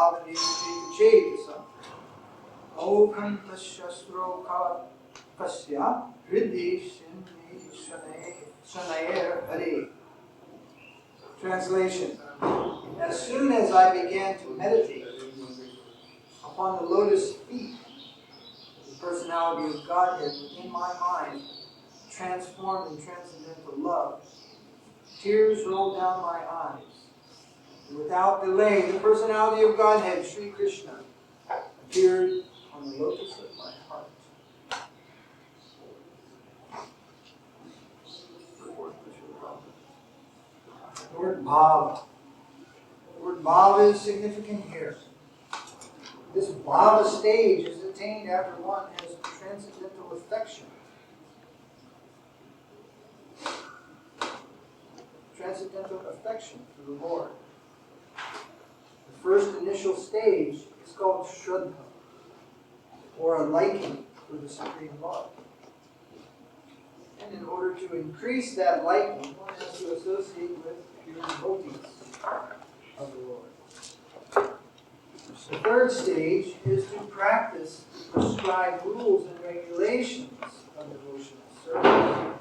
bhavani cheta Okam Tasya Kasya Hriddhi Shanayer Hare. Translation. As soon as I began to meditate upon the lotus feet, the personality of Godhead within my mind, transformed in transcendental love, tears rolled down my eyes. And without delay, the personality of Godhead, Sri Krishna, appeared on the lotus of my heart. The word bhava. The word bhava is significant here. This bhava stage is attained after one has transcendental affection. Transcendental affection for the Lord. The first initial stage is called Shraddha, or a liking for the Supreme Lord. And in order to increase that liking, one has to associate with pure devotees of the Lord. The third stage is to practice the prescribed rules and regulations of devotional service.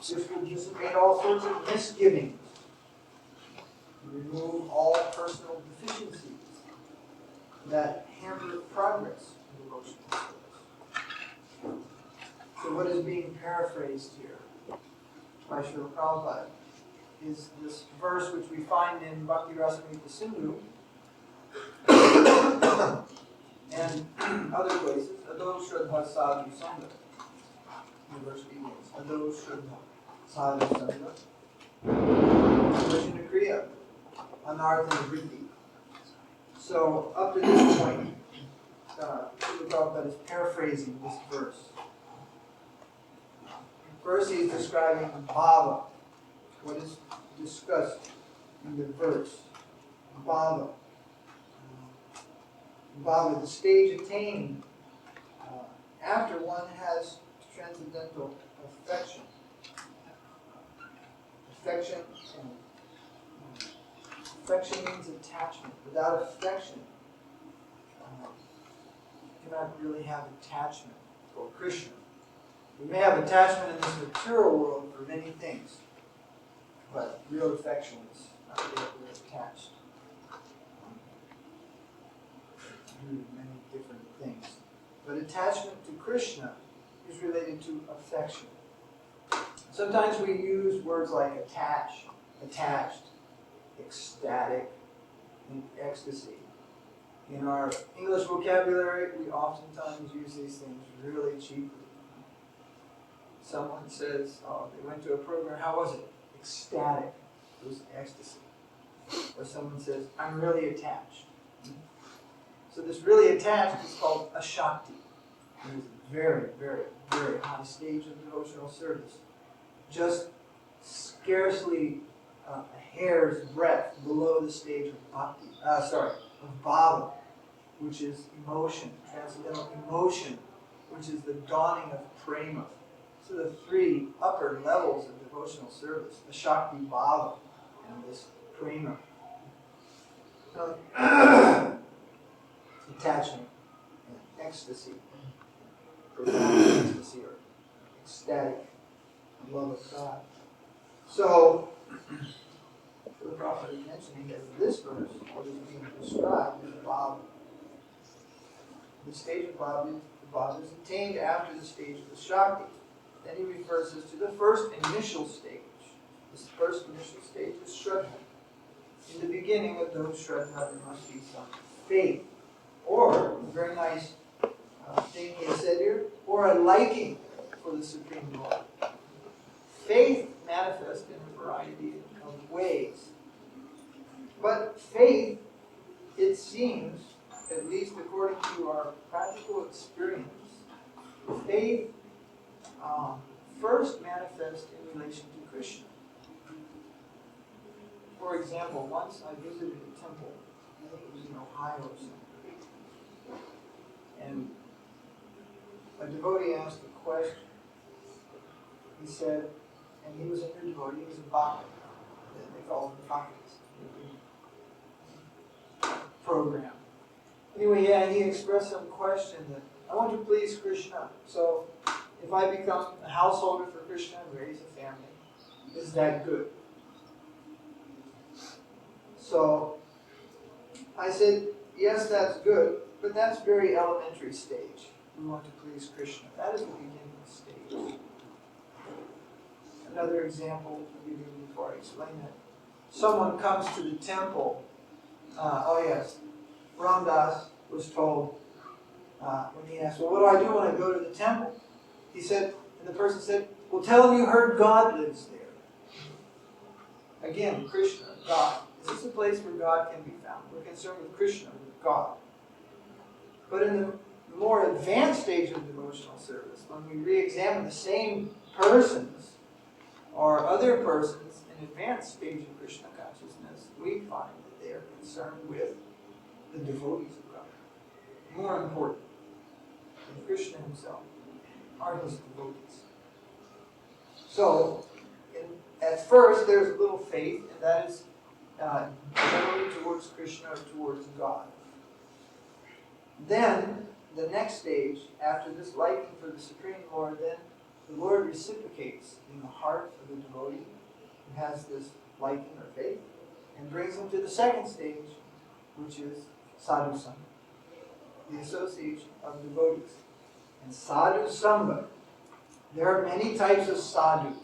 This will dissipate all sorts of misgivings, remove all personal deficiencies that hamper progress in devotional service. So what is being paraphrased here by Srila Prabhupada is this verse which we find in Bhakti Rasamrita Sindhu and other places, Ado Shraddha Sadhu Sangha. The verse begins, Ado Shraddha Sadhu Sangha. Vajna Kriya, Anartha Vritti. So up to this point, Srila Prabhupada is paraphrasing this verse. First he is describing bhava, what is discussed in the verse. Bhava. Bhava, the stage attained after one has transcendental affection. Affection means attachment. Without affection, you cannot really have attachment for Krishna. We may have attachment in this material world for many things, but real affection is not really attached to many different things. But attachment to Krishna is related to affection. Sometimes we use words like attached, ecstatic, and ecstasy. In our English vocabulary, we oftentimes use these things really cheaply. Someone says, oh, they went to a program, how was it? Ecstatic. It was ecstasy. Or someone says, I'm really attached. So this really attached is called a Shakti. It is a very, very, very high stage of devotional service. Just scarcely a hair's breadth below the stage of Bhakti, of Bhava, which is emotion, transcendental emotion, which is the dawning of prema. So the three upper levels of devotional service, the Shakti Bhava and this prema. Attachment and ecstasy, profound ecstasy or ecstatic love of God. So, the Prophet is mentioning that in this verse, what is being described is Bhava. The stage of Bhava is attained after the stage of the Shakti. Then he refers us to the first initial stage. This first initial stage is Shraddha. In the beginning of those Shraddha, there must be some faith, or a very nice thing he has said here, or a liking for the Supreme Lord. Faith manifests in a variety of ways. But faith, it seems, at least according to our practical experience, faith first manifests in relation to Krishna. For example, once I visited a temple, I think it was in Ohio or something, and a devotee asked a question. He said, and he was a new devotee, he was a Bhakti. They call them Bhaktis. program. Anyway, yeah, he expressed some question that I want to please Krishna. So if I become a householder for Krishna and raise a family, is that good? So I said, yes, that's good, but that's very elementary stage. We want to please Krishna. That is the beginning stage. Another example I'll give you before I explain that. Someone comes to the temple. Ramdas was told when he asked, well, what do I do when I go to the temple? He said, and the person said, well, tell him you heard God lives there. Again, Krishna, God. Is this a place where God can be found? We're concerned with Krishna, with God. But in the more advanced stage of devotional service, when we re-examine the same persons or other persons in advanced stage of Krishna consciousness, we find that they are concerned with the devotees of God. More important than Krishna himself are his devotees. So, at first, there's a little faith, and that is generally towards Krishna or towards God. Then, the next stage, after this liking for the Supreme Lord, then the Lord reciprocates in the heart of the devotee who has this liking or faith, and brings him to the second stage, which is sadhu sangha, the association of devotees. And sadhu sangha, there are many types of sadhus.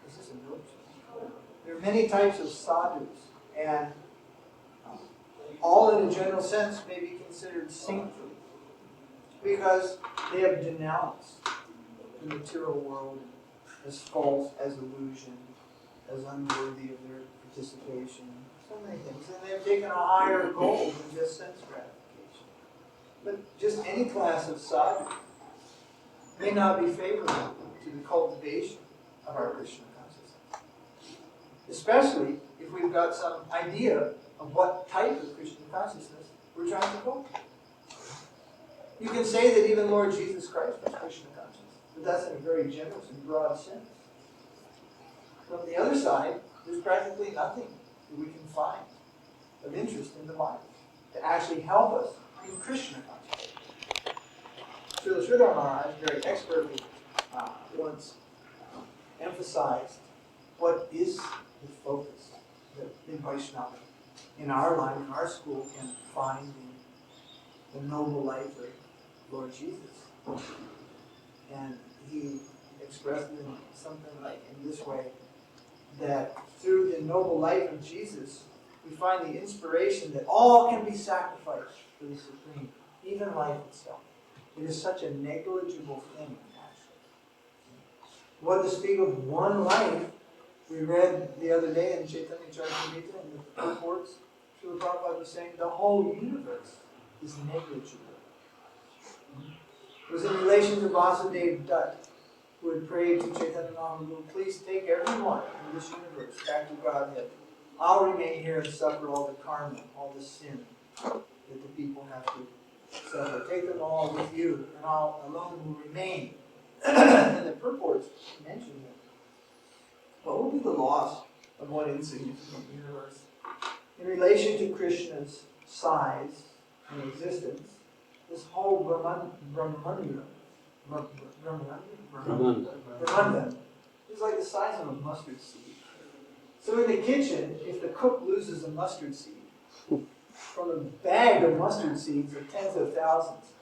Is this a note? There are many types of sadhus, and all in a general sense may be considered saintly because they have denounced the material world as false, as illusion, as unworthy of their participation, so many things. And they've taken a higher goal than just sense gratification. But just any class of sadhu may not be favorable to the cultivation of our Krishna consciousness. Especially if we've got some idea of what type of Krishna consciousness we're trying to cultivate. You can say that even Lord Jesus Christ was Krishna conscious, but that's in a very general and broad sense. From the other side, there's practically nothing that we can find of interest in the Bible to actually help us in Krishna consciousness. Srila Maharaj very expertly once emphasized what is the focus that the Vaishnava in our life, in our school, can find in the noble life of Lord Jesus. And he expressed it in something like in this way, that through the noble life of Jesus, we find the inspiration that all can be sacrificed for the Supreme, even life itself. It is such a negligible thing, actually. What to speak of one life, we read the other day in Chaitanya Charitamrita in the purports, Srila Prabhupada was saying the whole universe is negligible. It was in relation to Vasudev Dutt, who had prayed to Chaitanya Mahaprabhu, please take everyone in this universe back to Godhead. I'll remain here and suffer all the karma, all the sin that the people have to suffer. Take them all with you, and I alone will remain. And the purports mention that. What will be the loss of one insignificant universe? In relation to Krishna's size and existence, this whole Brahmanda is like the size of a mustard seed. So in the kitchen, if the cook loses a mustard seed, from a bag of mustard seeds of tens of thousands,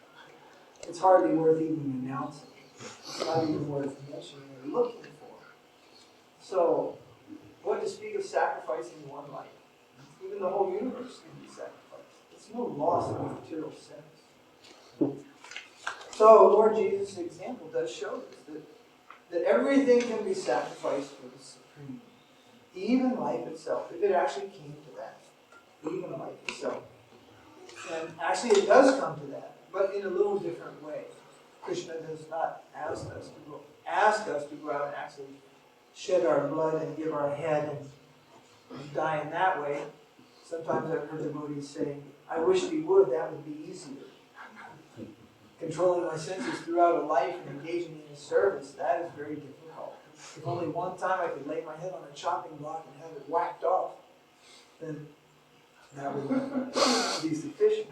it's hardly worth even announcing. It's not even worth mentioning or looking for. So, what to speak of sacrificing one life? Even the whole universe can be sacrificed. It's no loss of material sense. So, Lord Jesus' example does show us that everything can be sacrificed for the Supreme. Even life itself, if it actually came to that. Even life itself. And actually it does come to that, but in a little different way. Krishna does not ask us to go out and actually shed our blood and give our head and die in that way. Sometimes I've heard devotees saying, I wish we would, that would be easier. Controlling my senses throughout a life and engaging in a service, that is very difficult. If only one time I could lay my head on a chopping block and have it whacked off, then That would be sufficient.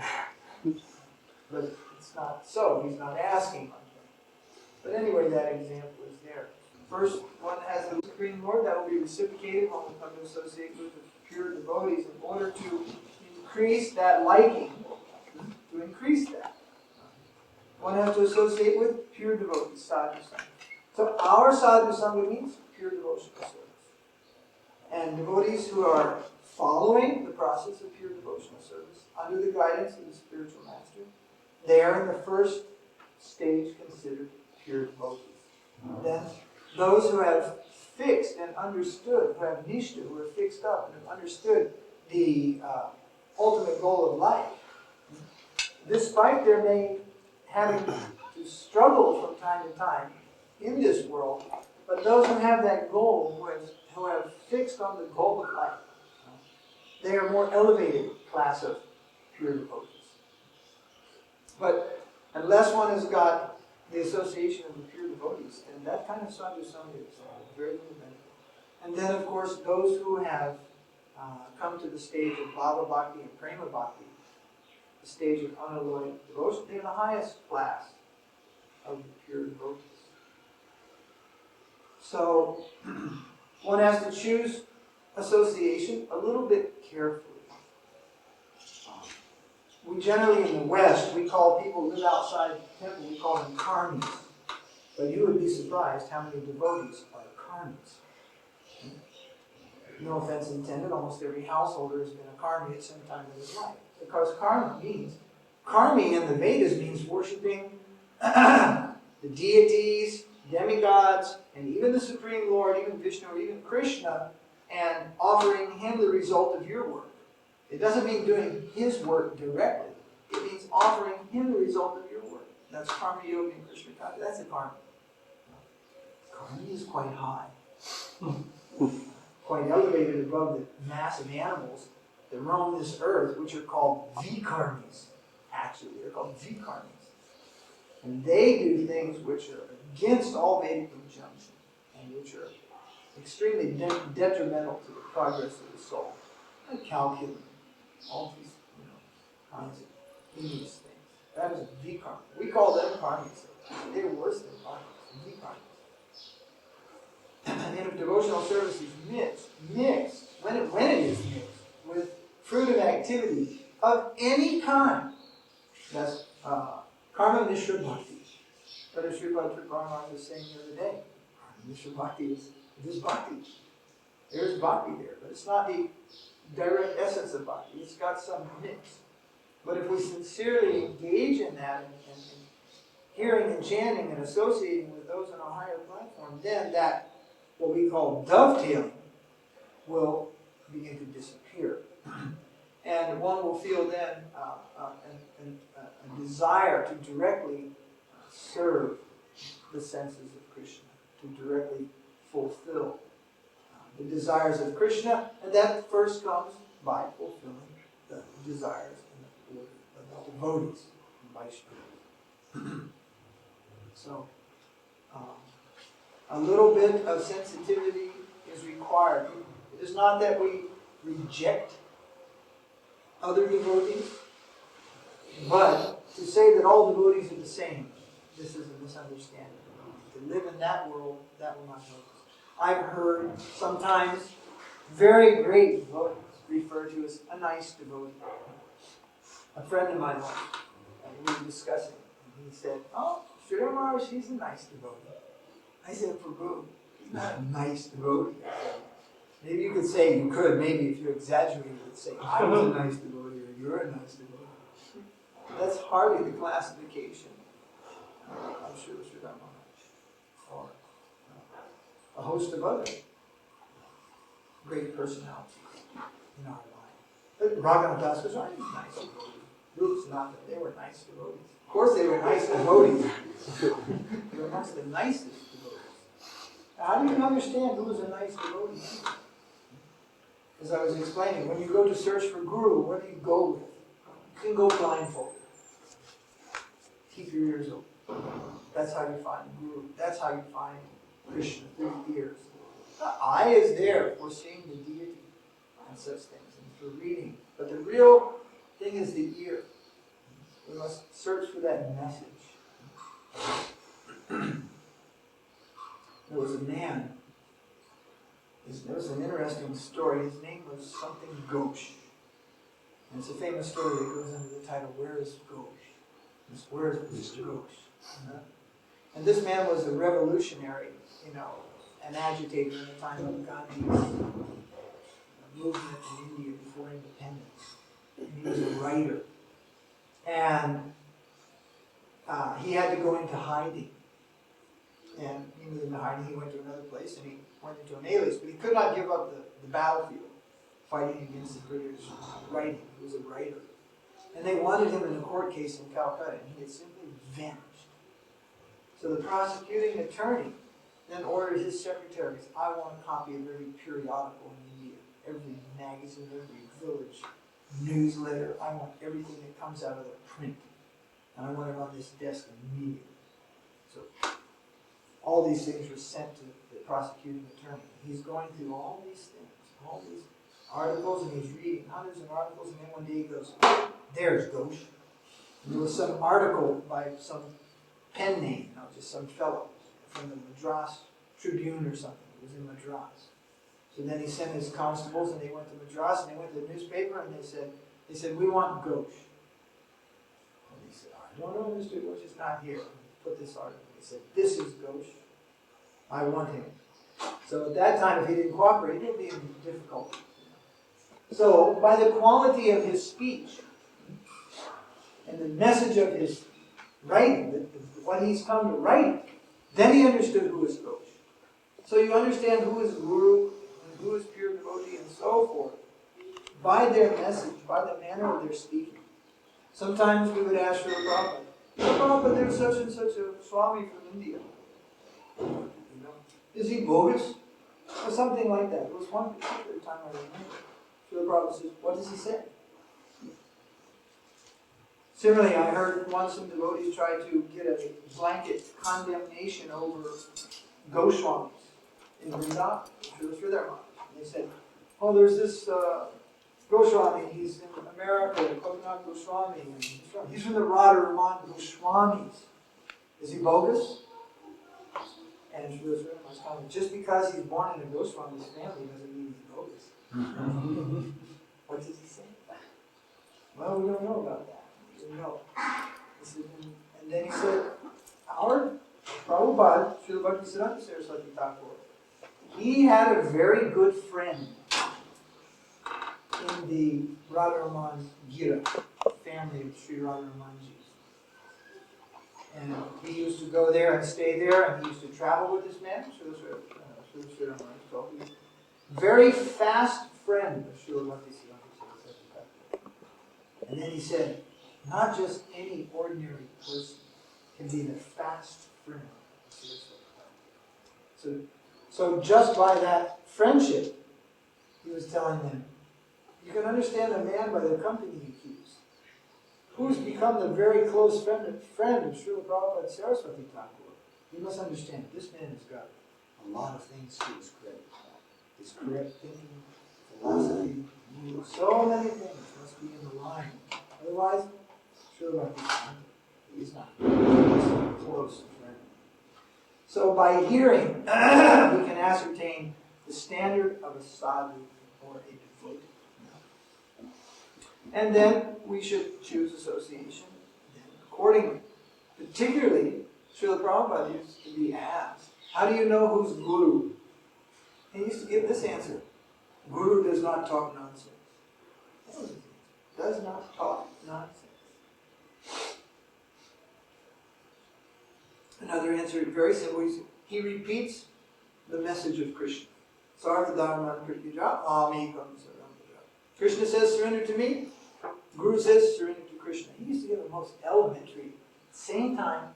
But it's not so. He's not asking much. But anyway, that example is there. First, one has the Supreme Lord that will be reciprocated when we come to associate with the pure devotees in order to increase that liking, to increase that. One has to associate with pure devotees, sadhu sangha. So our sadhu sangha means pure devotional service. And devotees who are following the process of pure devotional service under the guidance of the spiritual master, they are in the first stage considered pure devotees. Then those who have fixed and understood, who have nishta, who are fixed up and have understood the ultimate goal of life, despite their having to struggle from time to time in this world, but those who have that goal, who have fixed on the goal of life, they are more elevated class of pure devotees. But unless one has got the association of the pure devotees, and that kind of sadhu sangha is very little benefit. And then, of course, those who have come to the stage of bhava bhakti and prema bhakti, the stage of unalloyed devotion, they're the highest class of the pure devotees. So, one has to choose association a little bit carefully. We generally, in the West, we call people who live outside the temple, we call them karmis. But you would be surprised how many devotees are karmis. No offense intended, almost every householder has been a karmi at some time in his life. Because karmi in the Vedas means worshipping the deities, demigods, and even the Supreme Lord, even Vishnu, or even Krishna, and offering him the result of your work. It doesn't mean doing his work directly. It means offering him the result of your work. That's karma yoga and Krishna consciousness. That's a karma. Karma is quite high. Quite elevated above the mass of animals that roam this earth, which are called vikarmis. Actually, they're called vikarmis. And they do things which are against all Vedic injunction and which are extremely detrimental to the progress of the soul. Like calculus, all these kinds of heinous things. That is a vikarma. We call them karmis. They're worse than karmis. Vikarmis. And if devotional service is mixed, when it is mixed with fruitive activity of any kind, that's karma mishra bhakti. But as Srila Prabhupada was saying the other day, karma mishra bhakti is bhakti. There's bhakti there, but it's not the direct essence of bhakti. It's got some mix. But if we sincerely engage in that and hearing and chanting and associating with those on a higher platform, then that, what we call dovetailing, will begin to disappear. And one will feel then a desire to directly serve the senses of Krishna, to directly fulfill the desires of Krishna, and that first comes by fulfilling the desires and the devotees, Vaishnavas. So, a little bit of sensitivity is required. It is not that we reject other devotees, but to say that all devotees are the same, this is a misunderstanding. To live in that world, that will not help us. I've heard sometimes very great devotees referred to as a nice devotee. A friend of mine once, we were discussing, and he said, "Oh, Srila Maharaj, he's a nice devotee." I said, "Prabhu, he's not a nice devotee." Maybe you could say, you could, maybe if you exaggerate, you would say, "I was a nice devotee," or "You're a nice devotee." That's hardly the classification of Srila Maharaj, or a host of other great personalities in our life. But Raghunath was not a nice devotee. Ruth's not that they were nice devotees. Of course they were nice devotees. They were amongst the nicest devotees. How do you understand who is a nice devotee? As I was explaining, when you go to search for Guru, what do you go with? You can go blindfolded. Keep your ears open. That's how you find Guru. That's how you find Krishna, through the ears. The eye is there for seeing the deity and such things, and for reading. But the real thing is the ear. We must search for that message. There was a man, there was an interesting story. His name was something Ghosh. And it's a famous story that goes under the title, Where is Ghosh? Where is Mr. Ghosh? And this man was a revolutionary, an agitator in the time of Gandhi's movement in India before independence. And he was a writer. And he had to go into hiding. And he was in hiding, he went to another place, and he went into an alias. But he could not give up the battlefield, fighting against the British, writing. He was a writer. And they wanted him in a court case in Calcutta, and he had simply vanished. So the prosecuting attorney then ordered his secretaries, I want a copy of every periodical in India, every magazine, every village newsletter. I want everything that comes out of the print. And I want it on this desk immediately. So all these things were sent to the prosecuting attorney. He's going through all these things, all these articles, and he's reading hundreds of articles, and then one day he goes, there's Ghosh. And there was some article by some pen name, just some fellow from the Madras Tribune or something. It was in Madras. So then he sent his constables, and they went to Madras, and they went to the newspaper, and they said, we want Ghosh. And he said, I don't know, Mr. Ghosh is not here. Put this article. He said, this is Ghosh. I want him. So at that time, if he didn't cooperate, he'd be in difficulty. So by the quality of his speech and the message of his writing, what he's come to write, then he understood who is Ghosh. So you understand who is Guru and who is pure devotee and so forth by their message, by the manner of their speaking. Sometimes we would ask Srila Prabhupada, there's such and such a Swami from India. Is he bogus? Or something like that. It was one particular time I remember. Srila Prabhupada says, what does he say? Similarly, I heard once some devotees try to get a blanket condemnation over Goswamis in Vrndavana, Sridhara. And they said, oh, there's this Goswami, he's in America, Coconut Goswami, and he's from the Radharaman Goswamis. Is he bogus? And Srila was telling me, just because he's born in a Goswami's family doesn't mean he's bogus. What did he say? Well, we don't know about that. We didn't know. He said, and then he said, our Prabhupada, Srila Bhaktivinoda Thakura, he had a very good friend in the Radharaman Gira family of Sri Radharamanji. And he used to go there and stay there, and he used to travel with this man, very fast friend of Srila Bhaktivinoda. And then he said, not just any ordinary person can be the fast friend of Srila. So just by that friendship, he was telling them, you can understand a man by the company he keeps. Who's become the very close friend of Srila Prabhupada Saraswati Thakur. You must understand, this man has got a lot of things to his credit. His correct thinking, philosophy, so many things must be in the line. Otherwise, Srila Prabhupada is not a close friend. So by hearing, we can ascertain the standard of a sadhu or a devotee. And then we should choose association accordingly. Particularly, Srila Prabhupada used to be asked, how do you know who's Guru? He used to give this answer. Guru does not talk nonsense. Does not talk nonsense. Another answer, very simple. He repeats the message of Krishna. Sarvadharman Krityajat Amekam Sarantaja. Krishna says, surrender to me. Guru says, surrender to Krishna. He used to give the most elementary, same time,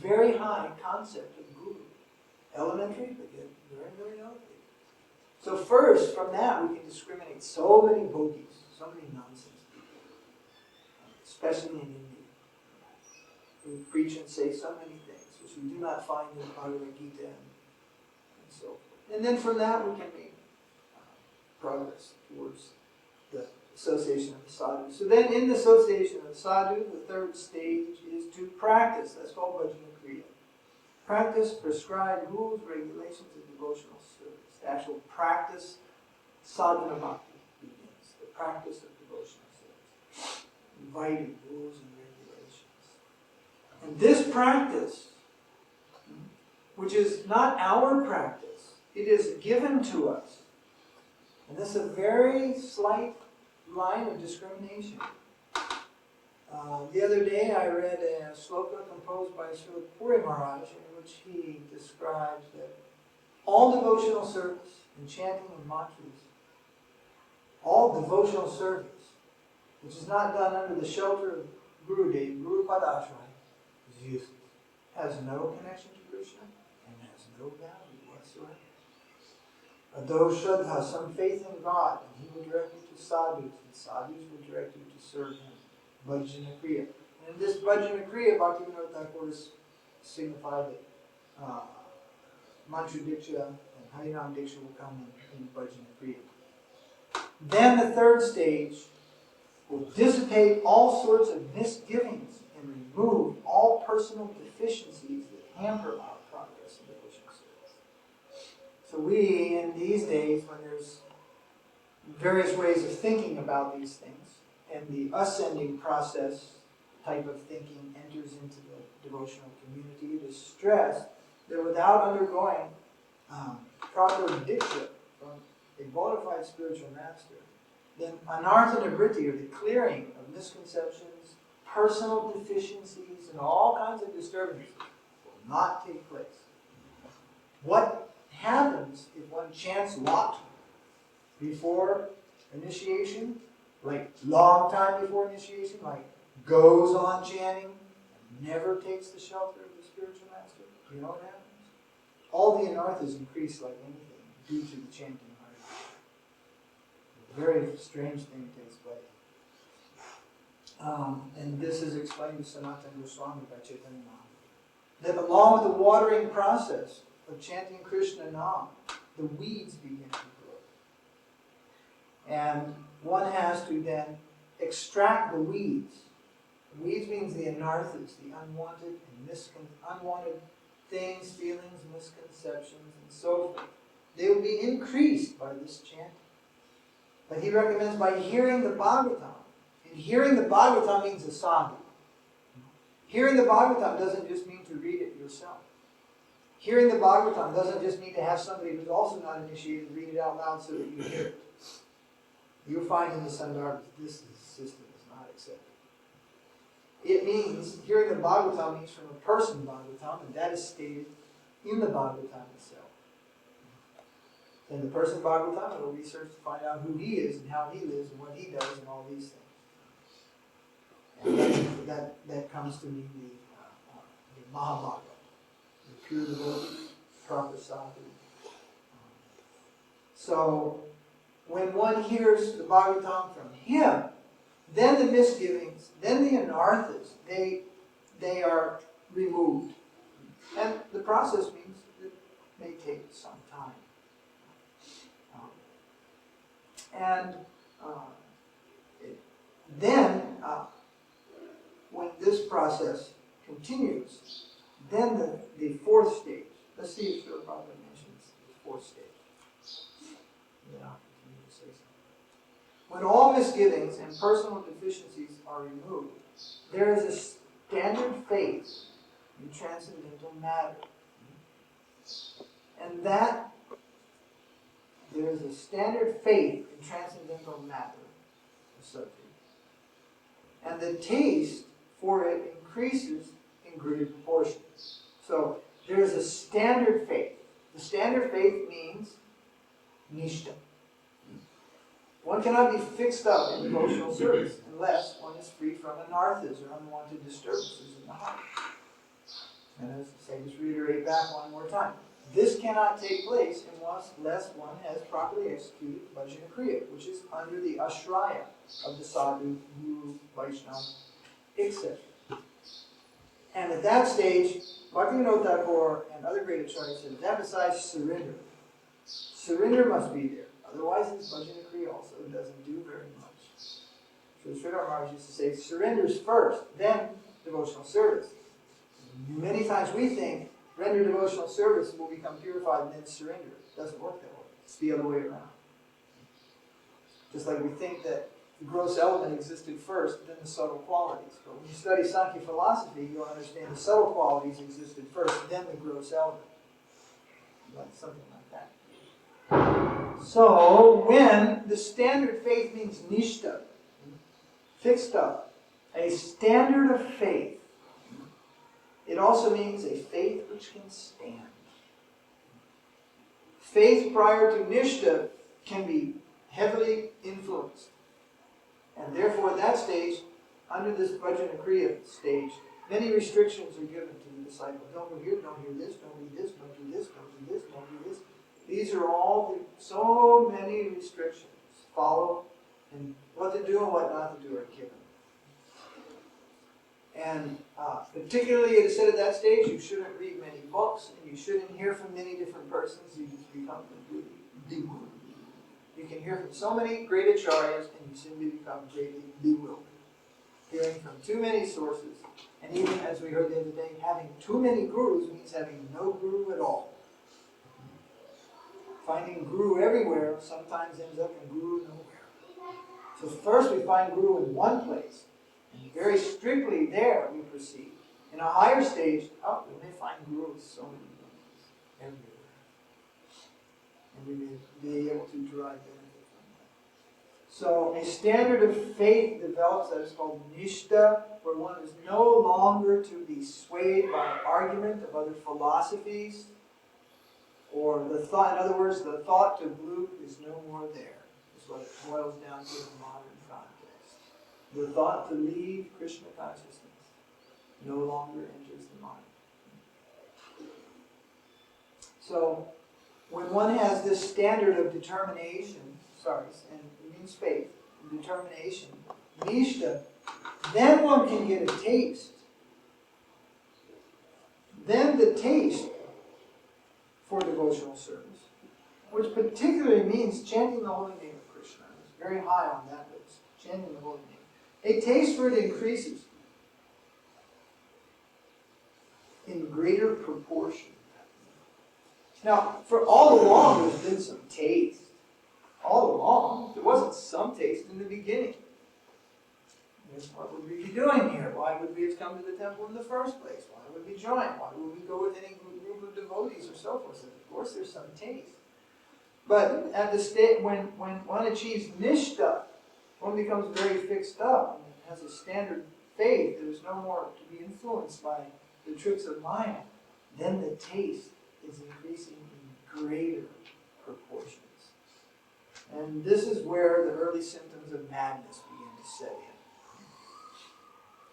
very high concept of Guru. Elementary, but yet very, very elevated. So first, from that, we can discriminate so many bogies, so many nonsense people, especially in India, who preach and say so many things, which we do not find in the Bhagavad Gita and so forth. And then from that, we can make progress towards association of the sadhu. So then in the association of the sadhu, the third stage is to practice. That's called bhajana kriya. Practice prescribed rules, regulations, and devotional service. The actual practice, sadhana bhakti, begins. The practice of devotional service. Inviting rules and regulations. And this practice, which is not our practice, it is given to us. And this is a very slight line of discrimination. The other day I read a sloka composed by Srila Maharaj, in which he describes that all devotional service and chanting and mantras, all devotional service, which is not done under the shelter of Gurudev, Guru Padashraya, is useless. Has no connection to Krishna and has no value whatsoever. Though Shraddha, some faith in God, and he will direct you to sadhus, and sadhus will direct you to serve him. Bhajana kriya. And in this bhajana kriya, Bhaktivinoda Thakura signified that mantra diksha and harinam diksha will come in bhajana kriya. Then the third stage will dissipate all sorts of misgivings and remove all personal deficiencies that hamper our progress in devotional service. So we, in these days, when there's various ways of thinking about these things, and the ascending process type of thinking enters into the devotional community, it is stressed that without undergoing proper diksha from a bona fide spiritual master, then anartha-nivritti, or the clearing of misconceptions, personal deficiencies, and all kinds of disturbances will not take place. What happens if one chants lot before initiation, like long time before initiation, like goes on chanting, and never takes the shelter of the spiritual master? You know what happens? All the anarthas increase like anything due to the chanting. A very strange thing takes place. And this is explained to Sanatana Goswami by Chaitanya Mahaprabhu. That along with the watering process of chanting Krishna Nam, the weeds begin to grow. And one has to then extract the weeds. Weeds means the anarthas, the unwanted and unwanted things, feelings, misconceptions, and so forth. They will be increased by this chanting. But he recommends by hearing the Bhagavatam. And hearing the Bhagavatam means a sadhu. Hearing the Bhagavatam doesn't just mean to read it yourself. Hearing the Bhagavatam doesn't just mean to have somebody who's also not initiated read it out loud so that you hear it. You'll find in the Sandarbhas this system is not accepted. It means, hearing the Bhagavatam means from a person Bhagavatam, and that is stated in the Bhagavatam itself. Then the person Bhagavatam will research to find out who he is and how he lives and what he does and all these things. And that comes to mean the Mahabhagavata, the pure devotee, proper sadhu. So when one hears the Bhagavatam from him, then the misgivings, then the anarthas, they are removed. And the process means it may take some time. Then, when this process continues, then the fourth stage. Let's see if Srila Prabhupada mentions the fourth stage. Then I'll continue to say something. When all misgivings and personal deficiencies are removed, there is a standard faith in transcendental matter. And that there is a standard faith in transcendental matter, the subject. And the taste for it increases in greater proportions. So there is a standard faith. The standard faith means nishta. One cannot be fixed up in devotional service unless one is free from anarthas or unwanted disturbances in the heart. And as I just reiterate back one more time, this cannot take place unless one has properly executed bhajana kriya, which is under the ashraya of the sadhu, guru, Vaishnava, etc. And at that stage, Bhaktivinoda Thakura and other great acharyas have emphasized surrender. Surrender must be there. Otherwise, this bhajana kriya also doesn't do very much. So Sridhara Maharaj used to say, surrender is first, then devotional service. Many times we think render devotional service will become purified and then surrender. It doesn't work that way. It's the other way around. Just like we think that the gross element existed first, then the subtle qualities. But when you study Sankhya philosophy, you'll understand the subtle qualities existed first, then the gross element. Like something like that. So, when the standard faith means nishta, fixed up, a standard of faith, it also means a faith which can stand. Faith prior to nishta can be heavily influenced. And therefore, at that stage, under this Vajrana Kriya stage, many restrictions are given to the disciple. Don't go here, don't hear this, don't read this, don't do this, don't do this, don't do this. These are all so many restrictions. Follow, and what to do and what not to do are given. And particularly, it is said at that stage, you shouldn't read many books, and you shouldn't hear from many different persons. You just become completely bewildered. You can hear from so many great acharyas, and you simply become greatly bewildered. Hearing from too many sources, and even as we heard the other day, having too many gurus means having no guru at all. Finding guru everywhere sometimes ends up in guru nowhere. So first we find guru in one place, and very strictly there we proceed. In a higher stage, we may find gurus so many places, everywhere. And we may be able to derive benefit from that. So a standard of faith develops that is called nishta, where one is no longer to be swayed by argument of other philosophies, or the thought, in other words, the thought to glue is no more there, is what it boils down to in the modern context. The thought to leave Krishna consciousness no longer enters the mind. So, when one has this standard of determination, and it means faith, determination, nishta, then one can get a taste. Then the taste for devotional service, which particularly means chanting the holy name of Krishna. It's very high on that list, chanting the holy name. A taste for it increases in greater proportion. Now, for all along, there's been some taste. All along, there wasn't some taste in the beginning. What would we be doing here? Why would we have come to the temple in the first place? Why would we join? Why would we go with any group of devotees or so forth? Of course, there's some taste. But at the state when one achieves nishta, one becomes very fixed up and has a standard faith. There's no more to be influenced by the tricks of Maya. Then the taste is increasing in greater proportions. And this is where the early symptoms of madness begin to set in.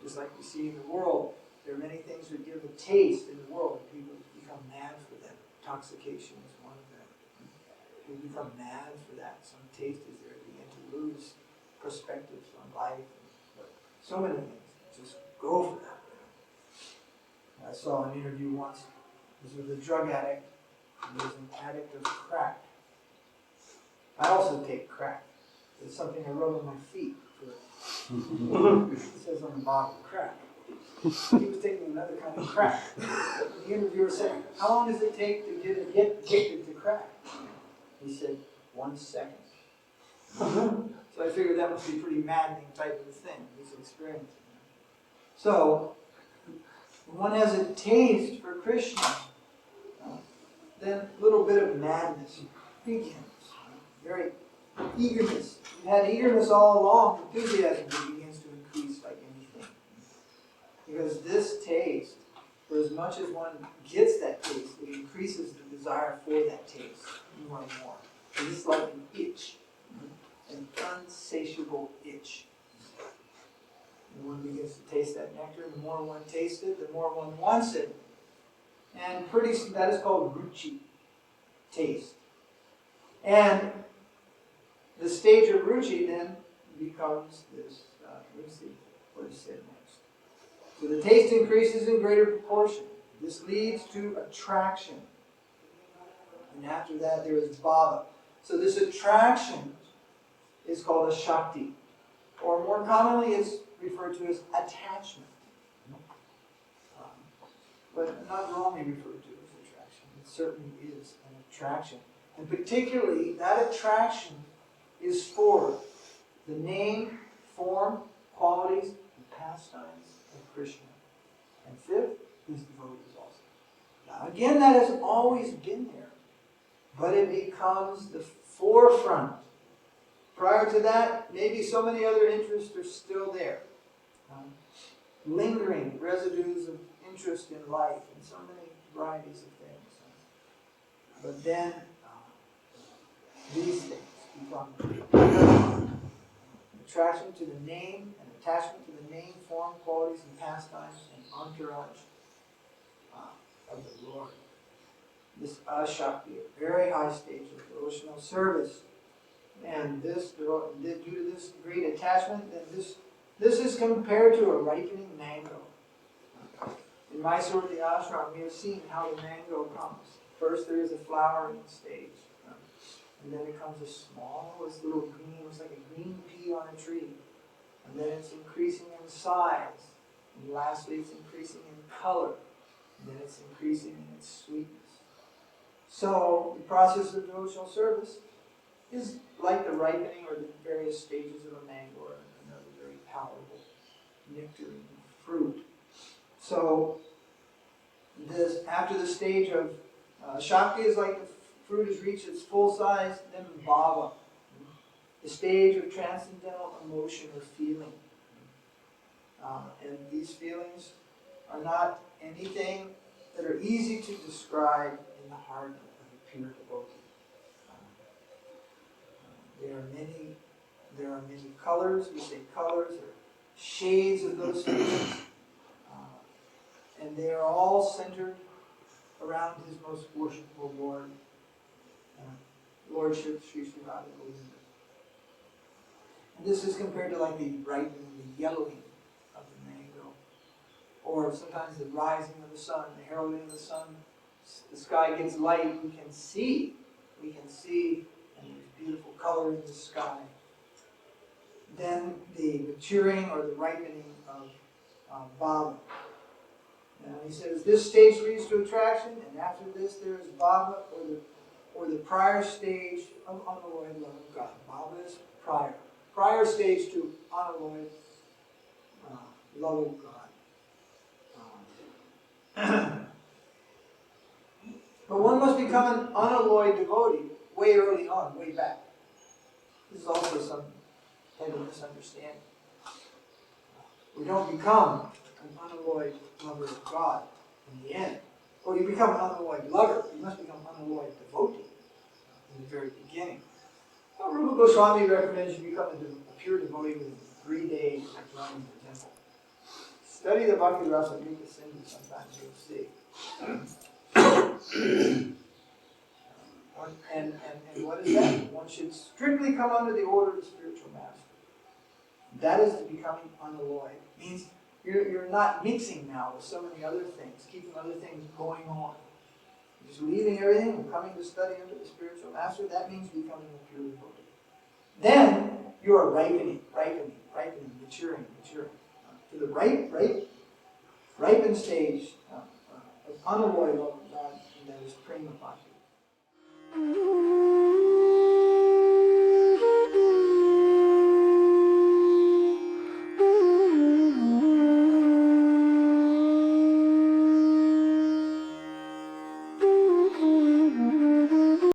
Just like we see in the world, there are many things that give a taste in the world, and people become mad for them. Intoxication is one of them. People become mad for that. Some taste is there, they begin to lose perspectives on life. So many things. Just go for that. I saw an interview once. This was a drug addict. He was an addict of crack. I also take crack. It's something I rub on my feet. It says on the bottom, crack. He was taking another kind of crack. The interviewer said, how long does it take to get addicted to crack? He said, 1 second. So I figured that must be a pretty maddening type of thing, this experience. So, when one has a taste for Krishna, then a little bit of madness begins. Very eagerness. You had eagerness all along, enthusiasm begins to increase like anything. Because this taste, for as much as one gets that taste, it increases the desire for that taste more and more. This is like an itch, an unsatiable itch. And one begins to taste that nectar, the more one tastes it, the more one wants it. And pretty soon, that is called ruchi, taste. And the stage of ruchi then becomes this, let's see what is said next. So the taste increases in greater proportion. This leads to attraction. And after that there is bhava. So this attraction is called a shakti. or more commonly it's referred to as attachment. But not wrongly referred to as attraction. It certainly is an attraction. And particularly, that attraction is for the name, form, qualities, and pastimes of Krishna. And fifth, his devotees also. Now again, that has always been there, but it becomes the forefront. Prior to that, maybe so many other interests are still there. Lingering residues of interest in life and so many varieties of things. But then these things become attraction to the name and attachment to the name, form, qualities, and pastimes and entourage of the Lord. This ashakti, a very high stage of devotional service. And this, due to this great attachment, then this is compared to a ripening mango. In Mysore, the ashram, we have seen how the mango comes. First there is a flowering stage. And then it comes a smallest little green, it's like a green pea on a tree. And then it's increasing in size. And lastly, it's increasing in color. And then it's increasing in its sweetness. So the process of devotional service is like the ripening or the various stages of a mango or another very palatable nectarine fruit. So this, after the stage of Shakti is like the fruit has reached its full size, then Bhava, the stage of transcendental emotion or feeling. And these feelings are not anything that are easy to describe in the heart of a pure devotee. There are many colors, we say colors, or shades of those feelings. And they are all centered around his most worshipful Lord, Lordship Sri Sridhara. And this is compared to like the ripening, the yellowing of the mango. Or sometimes the rising of the sun, the heralding of the sun. The sky gets light, we can see, and there's beautiful color in the sky. Then the maturing or the ripening of Bhava. Now he says this stage leads to attraction, and after this there is Bhava, or the prior stage of unalloyed love of God. Bhava is prior. Prior stage to unalloyed love of God. But one must become an unalloyed devotee way early on, way back. This is also some kind of misunderstanding. We don't become an unalloyed lover of God in the end. Or you become an unalloyed lover, you must become an unalloyed devotee in the very beginning. Well, Rupa Goswami recommends you become a pure devotee within 3 days of joining the temple. Study the Bhakti Rasa Gita Sindhu sometimes, you'll see. And what is that? One should strictly come under the order of the spiritual master. That is becoming unalloyed. It means you're not mixing now with so many other things, keeping other things going on. You're just leaving everything and coming to study under the spiritual master. That means becoming a pure devotee. Then you are ripening, maturing. To the ripened stage of unalloyed love of God, and that is prema bhakti.